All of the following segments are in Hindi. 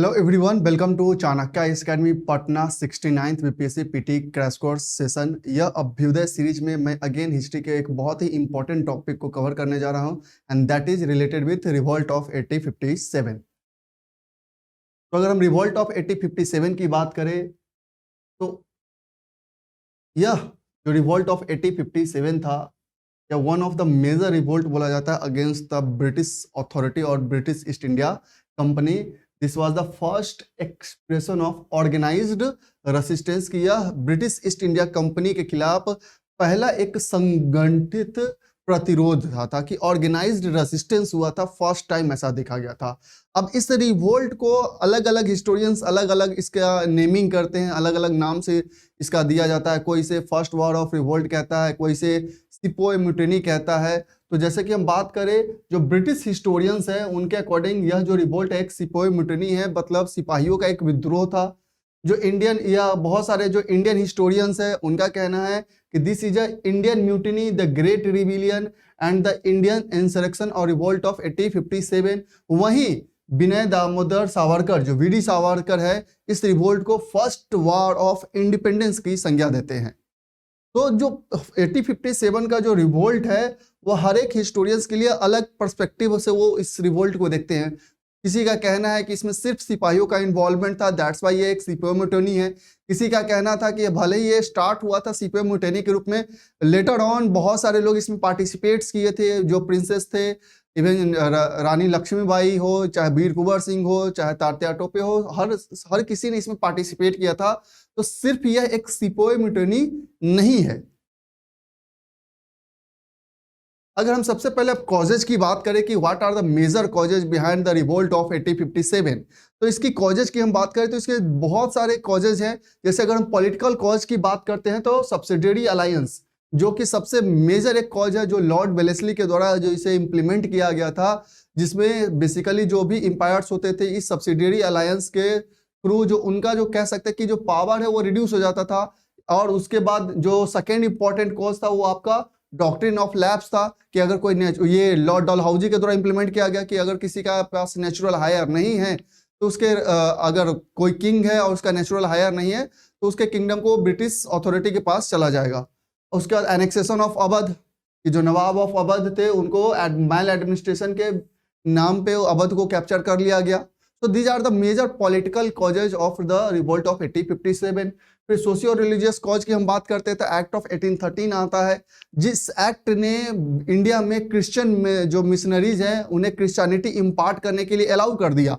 Hello everyone, welcome to Chanakya academy Patna 69th BPSC PT crash course session. यह अभ्युदय सीरीज में मैं अगेन हिस्ट्री के एक बहुत ही इंपॉर्टेंट टॉपिक को कवर करने जा रहा हूं and that is related with revolt of 1857। तो अगर हम रिवॉल्ट ऑफ 1857 की बात करें तो यह जो रिवॉल्ट ऑफ 1857 था, या one of the major revolt बोला जाता है अगेंस्ट द ब्रिटिश अथॉरिटी और British East India Company. This was the first expression of organised resistance की यह ब्रिटिश ईस्ट इंडिया कंपनी के खिलाफ पहला एक संगठित प्रतिरोध था कि ऑर्गेनाइज्ड रेसिस्टेंस हुआ था, फर्स्ट टाइम ऐसा देखा गया था। अब इस रिवोल्ट को अलग अलग हिस्टोरियंस अलग अलग इसका नेमिंग करते हैं, अलग अलग नाम से इसका दिया जाता है। कोई से फर्स्ट वॉर ऑफ रिवोल्ट कहता है, कोई से सिपोय म्यूटिनी कहता है। तो जैसे कि हम बात करें, जो ब्रिटिश हिस्टोरियंस हैं उनके अकॉर्डिंग यह जो रिवोल्ट है एक सिपोय म्यूटिनी है, मतलब सिपाहियों का एक विद्रोह था। जो इंडियन या बहुत सारे जो इंडियन हिस्टोरियंस है उनका कहना है कि this is a Indian mutiny, the great rebellion and the Indian insurrection और रिवोल्ट ऑफ 1857। वहीं विनय दामोदर सावरकर, जो वीडी सावरकर है, इस रिवोल्ट को फर्स्ट वॉर ऑफ इंडिपेंडेंस की संज्ञा देते हैं। तो जो 1857 का जो रिवोल्ट है वो हर एक हिस्टोरियंस के लिए अलग पर्सपेक्टिव से वो इस रिवोल्ट को देखते हैं। किसी का कहना है कि इसमें सिर्फ सिपाहियों का इन्वॉल्वमेंट था, दैट्स वाई ये एक सिपोय म्यूटिनी है। किसी का कहना था कि भले ही ये स्टार्ट हुआ था सिपोय म्यूटिनी के रूप में, लेटर ऑन बहुत सारे लोग इसमें पार्टिसिपेट्स किए थे। जो प्रिंसेस थे, इवन रानी लक्ष्मीबाई हो, चाहे वीर कुंवर सिंह हो, चाहे तात्या टोपे हो, हर किसी ने इसमें पार्टिसिपेट किया था। तो सिर्फ यह एक सिपोय म्यूटिनी नहीं है। अगर हम सबसे पहले कॉजेज की बात करें कि what are the major causes behind the revolt of 1857, तो इसकी कॉजेज की हम बात करें तो इसके बहुत सारे कॉजेज हैं। जैसे अगर हम पॉलिटिकल कॉज की बात करते हैं तो सब्सिडियरी अलायंस, जो कि सबसे मेजर एक कॉज है, जो लॉर्ड वेलेस्ली के द्वारा जो इसे इम्प्लीमेंट किया गया था, जिसमें बेसिकली जो भी इंपायर्स होते थे इस सब्सिडियरी अलायंस के थ्रू जो उनका जो कह सकते हैं कि जो पावर है वो रिड्यूस हो जाता था। और उसके बाद जो सेकेंड इंपॉर्टेंट कॉज था वो आपका डॉक्ट्रिन ऑफ लैप्स था कि अगर कोई ये लॉर्ड डलहौजी के द्वारा इंप्लीमेंट किया गया कि अगर किसी का पास नेचुरल हायर नहीं है तो उसके अगर कोई किंग है और उसका नेचुरल हायर नहीं है तो उसके किंगडम को ब्रिटिश अथॉरिटी के पास चला जाएगा। उसके बाद एनेक्सेशन ऑफ अवध, कि जो नवाब ऑफ अवध थे उनको मैल एडमिनिस्ट्रेशन के नाम पे अवध को कैप्चर कर लिया गया। So these are the major political causes of the revolt of 1857। फिर सोशियो रिलीजियस कॉज की हम बात करते हैं तो एक्ट ऑफ 1813 आता है, जिस एक्ट ने इंडिया में क्रिश्चियन में जो मिशनरीज हैं उन्हें क्रिश्चियनिटी इम्पार्ट करने के लिए अलाउ कर दिया।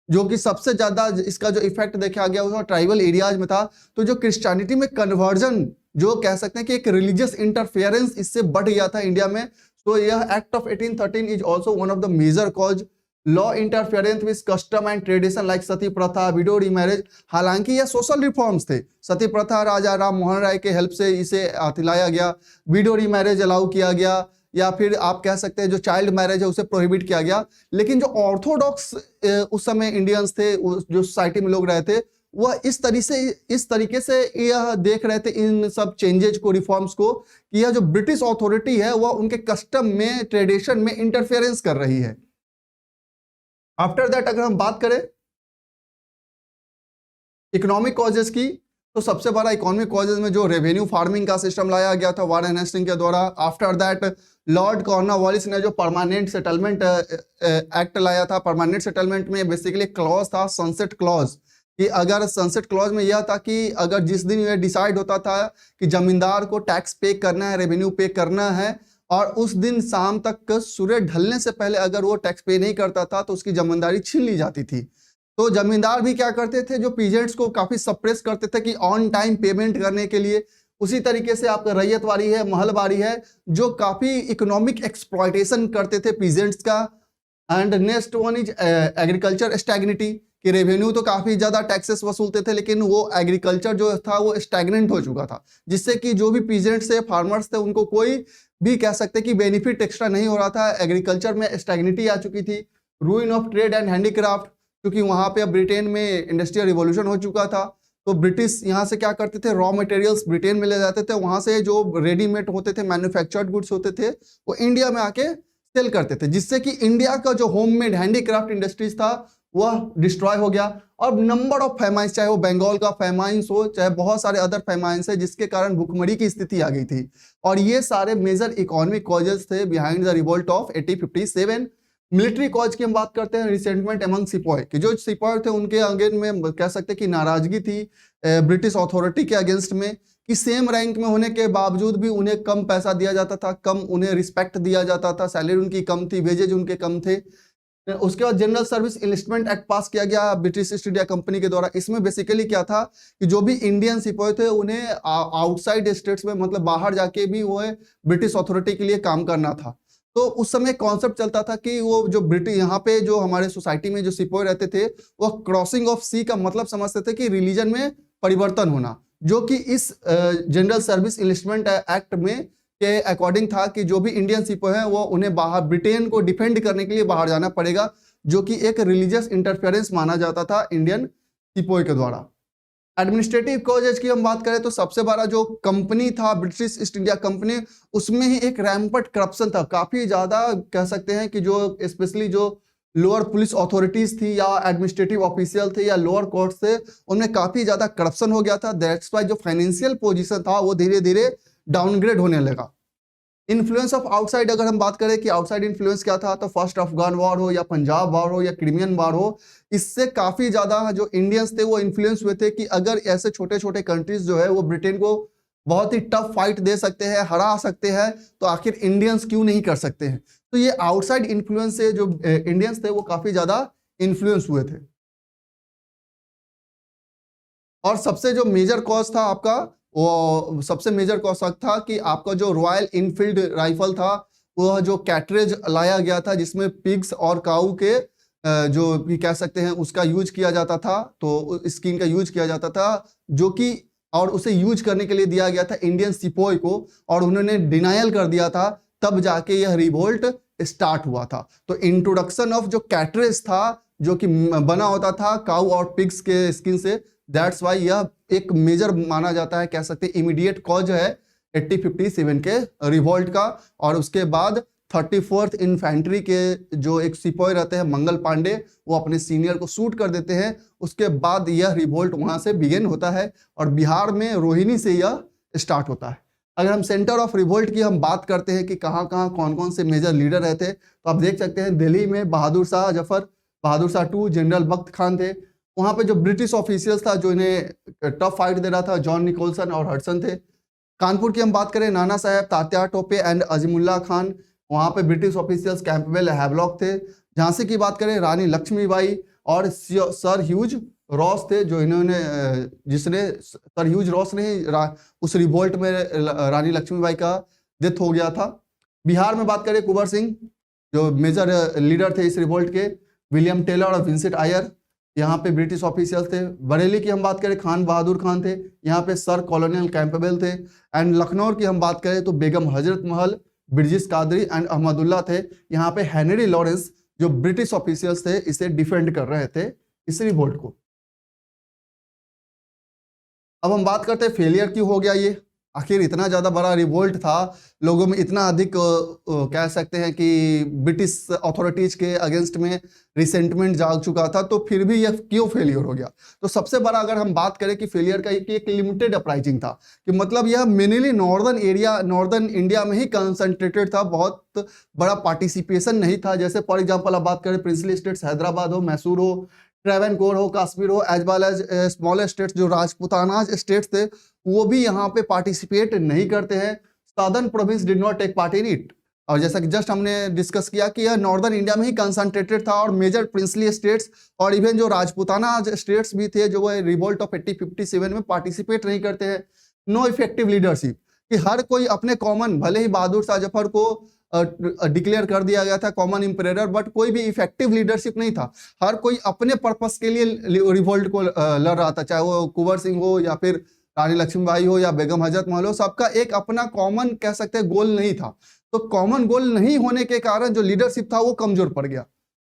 जो कि सबसे ज्यादा इसका जो इफेक्ट देखा गया वो ट्राइबल एरियाज में था। तो जो क्रिश्चियनिटी में कन्वर्जन, जो कह सकते हैं कि एक रिलीजियस इंटरफेरेंस इससे बढ़ गया था इंडिया में। तो यह act of 1813 is also one of the major cause. Law interference with custom and tradition like sati प्रथा, विडो रीमैरिज, हालांकि यह सोशल रिफॉर्म्स थे। सती प्रथा राजा राम मोहन राय के हेल्प से इसे लाया गया, विडो रीमैरिज अलाउ किया गया, या फिर आप कह सकते हैं जो चाइल्ड मैरिज है उसे प्रोहिबिट किया गया। लेकिन जो ऑर्थोडॉक्स उस समय इंडियंस थे, जो सोसाइटी में लोग रहे थे, वह इस तरीके से यह देख रहे थे इन सब चेंजेज को, रिफॉर्म्स को, कि यह जो ब्रिटिश अथॉरिटी है वह उनके कस्टम में, ट्रेडिशन में इंटरफेरेंस कर रही है। आफ्टर दैट अगर हम बात करें इकोनॉमिक कॉजेज की, तो सबसे बड़ा इकोनॉमिक कॉजेज में जो रेवेन्यू फार्मिंग का सिस्टम लाया गया था वारेन हेस्टिंग के द्वारा। आफ्टर दैट लॉर्ड कॉर्नवालिस ने जो परमानेंट सेटलमेंट एक्ट लाया था। परमानेंट सेटलमेंट में बेसिकली क्लॉज था सनसेट क्लॉज, कि अगर सनसेट क्लॉज में यह था कि अगर जिस दिन यह डिसाइड होता था कि जमींदार को टैक्स पे करना है, रेवेन्यू पे करना है, और उस दिन शाम तक सूर्य ढलने से पहले अगर वो टैक्स पे नहीं करता था तो उसकी जमींदारी छीन ली जाती थी। तो जमींदार भी क्या करते थे, जो पीजेंट्स को काफी सप्रेस करते थे कि ऑन टाइम पेमेंट करने के लिए। उसी तरीके से आपका रैयतवाड़ी है, महलवाड़ी है, जो काफी इकोनॉमिक एक्सप्लॉयटेशन करते थे पीजेंट्स का। And next one is agriculture stagnancy, कि रेवेन्यू तो काफी ज्यादा टैक्सेस वसूलते थे लेकिन वो एग्रीकल्चर जो था वो स्टैग्नेंट हो चुका था, जिससे कि जो भी पीजेंट्स थे, फार्मर्स थे, उनको कोई भी कह सकते कि बेनिफिट एक्स्ट्रा नहीं हो रहा था। एग्रीकल्चर में स्टैग्निटी आ चुकी थी। Ruin of trade and handicraft, क्योंकि वहां पे अब ब्रिटेन में इंडस्ट्रियल रिवॉल्यूशन हो चुका था। तो ब्रिटिश यहाँ से क्या करते थे, रॉ मटेरियल्स ब्रिटेन में ले जाते थे, वहां से जो रेडीमेड होते थे, मैन्युफैक्चर्ड गुड्स होते थे, वो इंडिया में आके सेल करते थे, जिससे कि इंडिया का जो होममेड हैंडीक्राफ्ट इंडस्ट्रीज था वह डिस्ट्रॉय हो गया। और नंबर ऑफ फेमाइंस, चाहे वो बंगाल का फेमाइंस हो, चाहे बहुत सारे अदर फेमाइंस है, जिसके कारण भुखमरी की स्थिति आ गई थी। और ये सारे मेजर इकोनॉमिक कॉजेस थे behind the revolt of 1857। Military cause की हम बात करते हैं, रिसेंटमेंट अमंग सिपॉय कि जो सिपॉय थे उनके अगेंस्ट में कह सकते हैं कि नाराजगी थी ब्रिटिश अथॉरिटी के अगेंस्ट में, कि सेम रैंक में होने के बावजूद भी उन्हें कम पैसा दिया जाता था, कम उन्हें रिस्पेक्ट दिया जाता था, सैलरी उनकी कम थी, वेजेज उनके कम थे। उसके बाद जनरल सर्विस इनलिस्टमेंट एक्ट पास किया गया ब्रिटिश ईस्ट इंडिया कंपनी के द्वारा। इसमें बेसिकली क्या था कि जो भी इंडियन सिपाही थे उन्हें आउटसाइड स्टेट्स में, मतलब बाहर जाके भी वो ब्रिटिश अथॉरिटी के लिए काम करना था। तो उस समय कॉन्सेप्ट चलता था कि वो जो ब्रिटिश यहाँ पे जो हमारे सोसाइटी में जो सिपाही रहते थे वो क्रॉसिंग ऑफ सी का मतलब समझते थे कि रिलीजन में परिवर्तन होना, जो कि इस जनरल सर्विस इनलिस्टमेंट एक्ट में के अकॉर्डिंग था कि जो भी इंडियन सिपाही हैं वो उन्हें बाहर ब्रिटेन को डिफेंड करने के लिए बाहर जाना पड़ेगा, जो कि एक रिलीजियस इंटरफेरेंस माना जाता था इंडियन सिपाही के द्वारा। एडमिनिस्ट्रेटिव कॉजेज की हम बात करें तो सबसे बड़ा जो कंपनी था ब्रिटिश ईस्ट इंडिया कंपनी, उसमें ही एक रैम्पट करप्शन था, काफी ज्यादा कह सकते हैं कि जो स्पेशली जो लोअर पुलिस अथॉरिटीज थी या एडमिनिस्ट्रेटिव ऑफिशियल थे या लोअर कोर्ट थे, उनमें काफी ज्यादा करप्शन हो गया था। दैट्स वाई जो फाइनेंशियल पोजीशन था वो धीरे धीरे डाउनग्रेड होने लगा। इन्फ्लुएंस ऑफ आउटसाइड अगर हम बात करें कि आउटसाइड इन्फ्लुएंस क्या था, तो फर्स्ट अफगान वॉर हो या पंजाब वॉर हो या क्रिमियन वॉर हो, इससे काफी ज्यादा जो इंडियंस थे वो इन्फ्लुएंस हुए थे कि अगर ऐसे छोटे छोटे कंट्रीज जो है वो ब्रिटेन को बहुत ही टफ फाइट दे सकते हैं, हरा सकते हैं, तो आखिर इंडियंस क्यों नहीं कर सकते हैं। तो ये आउटसाइड इन्फ्लुएंस से जो इंडियंस थे वो काफी ज्यादा इन्फ्लुएंस हुए थे। और सबसे जो मेजर कॉज था आपका, वो सबसे मेजर कॉज था कि आपका जो रॉयल इनफील्ड राइफल था, वह जो कैटरेज लाया गया था जिसमें पिग्स और काऊ के जो भी कह सकते हैं उसका यूज किया जाता था, तो स्किन का यूज किया जाता था, जो कि और उसे यूज करने के लिए दिया गया था इंडियन सिपोई को, और उन्होंने डिनायल कर दिया था, तब जाके यह रिवोल्ट स्टार्ट हुआ था। तो इंट्रोडक्शन ऑफ जो कैटरेज था जो कि बना होता था काऊ और पिग्स के स्किन से, दैट्स वाई यह एक मेजर माना जाता है, कह सकते हैं इमीडिएट कॉज है 1857 के रिवोल्ट का। और उसके बाद 34th इन्फेंट्री के जो एक सिपाही रहते हैं मंगल पांडे, वो अपने सीनियर को शूट कर देते हैं। उसके बाद यह रिवोल्ट वहां से बिगिन होता है और बिहार में रोहिणी से यह स्टार्ट होता है। अगर हम सेंटर ऑफ रिवोल्ट की हम बात करते हैं कि कहाँ कहाँ कौन कौन से मेजर लीडर रहते, तो आप देख सकते हैं दिल्ली में बहादुर शाह जफर, बहादुर शाह टू, जनरल बख्त खान थे। वहां पे जो ब्रिटिश ऑफिशियल्स था जो इन्हें टफ फाइट दे रहा था, जॉन निकोलसन और हडसन थे। कानपुर की हम बात करें, नाना साहब, तात्या टोपे एंड अजीमुल्ला खान, वहां पे ब्रिटिश ऑफिशियल्स कैंपबेल हैवलॉक थे। झांसी की बात करें, रानी लक्ष्मीबाई और सर ह्यूज रॉस थे, जो इन्होंने जिसने सर ह्यूज रॉस ने उस रिवोल्ट में रानी लक्ष्मीबाई का डेथ हो गया था। बिहार में बात करें, कुंवर सिंह जो मेजर लीडर थे इस रिवोल्ट के, विलियम टेलर और विंसेंट आयर यहाँ पे ब्रिटिश ऑफिशियल थे। बरेली की हम बात करें, खान बहादुर खान थे, यहाँ पे सर कॉलोनियल कैंपेबल थे। एंड लखनऊ की हम बात करें तो बेगम हजरत महल, ब्रिजिस कादरी एंड अहमदुल्ला थे। यहाँ पे हेनरी लॉरेंस जो ब्रिटिश ऑफिशियल्स थे इसे डिफेंड कर रहे थे इस रिवोल्ट को। अब हम बात करते हैं फेलियर क्यों हो गया ये, आखिर इतना ज्यादा बड़ा रिवोल्ट था, लोगों में इतना अधिक कह सकते हैं कि ब्रिटिश अथॉरिटीज के अगेंस्ट में रिसेंटमेंट जाग चुका था, तो फिर भी यह क्यों फेलियर हो गया। तो सबसे बड़ा अगर हम बात करें कि फेलियर का एक लिमिटेड अपराइजिंग था, कि मतलब यह मेनली नॉर्दर्न इंडिया में ही कंसंट्रेटेड था, बहुत बड़ा पार्टिसिपेशन नहीं था। जैसे फॉर एग्जाम्पल आप बात करें प्रिंसली स्टेट्स, हैदराबाद हो, मैसूर हो, ट्रेवनकोर हो, कश्मीर हो, as well as small states जो राजपूताना स्टेट्स थे वो भी यहाँ पे पार्टिसिपेट नहीं करते हैं। Southern province did not take part in it. और जैसा कि जस्ट हमने डिस्कस किया कि यह नॉर्दर्न इंडिया में ही कंसंट्रेटेड था, और मेजर प्रिंसली स्टेट्स और इवन जो राजपूताना स्टेट्स भी थे जो वो रिवोल्ट ऑफ 1857 में पार्टिसिपेट नहीं करते हैं। नो इफेक्टिव लीडरशिप, कि हर कोई अपने कॉमन, भले ही बहादुर शाह जफर को डिक्लेयर कर दिया गया था कॉमन इंपरेटर, बट कोई भी इफेक्टिव लीडरशिप नहीं था। हर कोई अपने पर्पस के लिए रिवोल्ट को लड़ रहा था, चाहे वो कुंवर सिंह हो या फिर रानी लक्ष्मीबाई हो या बेगम हजरत महल हो, सबका एक अपना कॉमन कह सकते हैं गोल नहीं था। तो कॉमन गोल नहीं होने के कारण जो लीडरशिप था वो कमजोर पड़ गया।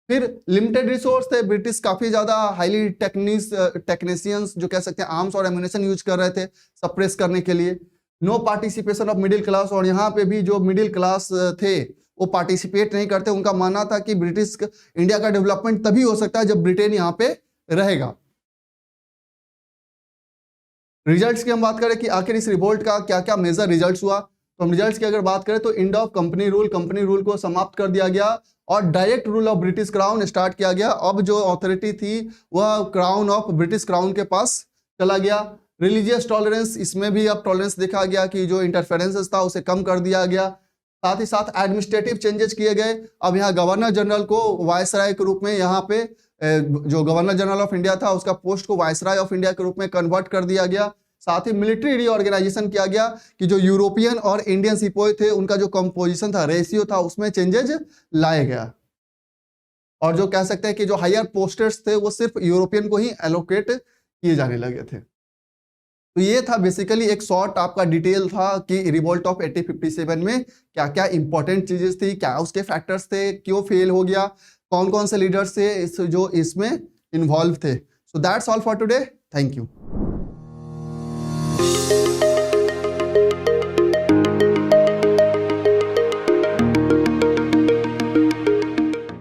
फिर लिमिटेड रिसोर्स थे, ब्रिटिश काफी ज्यादा हाईली टेक्नीशियंस जो कह सकते हैं आर्म्स और एम्यूनिशन यूज कर रहे थे सप्रेस करने के लिए। No participation of middle class, और यहाँ पे भी जो मिडिल क्लास थे वो पार्टिसिपेट नहीं करते। उनका मानना था कि ब्रिटिश इंडिया का डेवलपमेंट तभी हो सकता है जब ब्रिटेन यहाँ पे रहेगा। रिजल्ट्स की हम बात करें कि आखिर इस रिवोल्ट का क्या क्या मेजर रिजल्ट्स हुआ, तो हम रिजल्ट्स की अगर बात करें तो एंड ऑफ कंपनी रूल को समाप्त कर दिया गया और direct rule of British crown start किया गया। अब जो अथॉरिटी थी वह क्राउन ऑफ ब्रिटिश क्राउन के पास चला गया। रिलीजियस टॉलरेंस, इसमें भी अब टॉलरेंस देखा गया कि जो इंटरफेरेंसेस था उसे कम कर दिया गया। साथ ही साथ एडमिनिस्ट्रेटिव चेंजेस किए गए। अब यहाँ गवर्नर जनरल को वायसराय के रूप में, यहाँ पे जो गवर्नर जनरल ऑफ इंडिया था उसका पोस्ट को वायसराय ऑफ इंडिया के रूप में कन्वर्ट कर दिया गया। साथ ही मिलिट्री रीऑर्गेनाइजेशन किया गया कि जो यूरोपियन और इंडियन सिपाही थे उनका जो कंपोजिशन था, रेशियो था, उसमें चेंजेस लाया गया। और जो कह सकते हैं कि जो हायर पोस्टर्स थे वो सिर्फ यूरोपियन को ही एलोकेट किए जाने लगे थे। तो ये था बेसिकली एक शॉर्ट आपका डिटेल था कि रिवोल्ट ऑफ 1857 में क्या क्या इंपॉर्टेंट चीजेस थी, क्या उसके फैक्टर्स थे, क्यों फेल हो गया, कौन कौन से लीडर्स थे जो इसमें इन्वॉल्व थे। So that's all for today, thank you.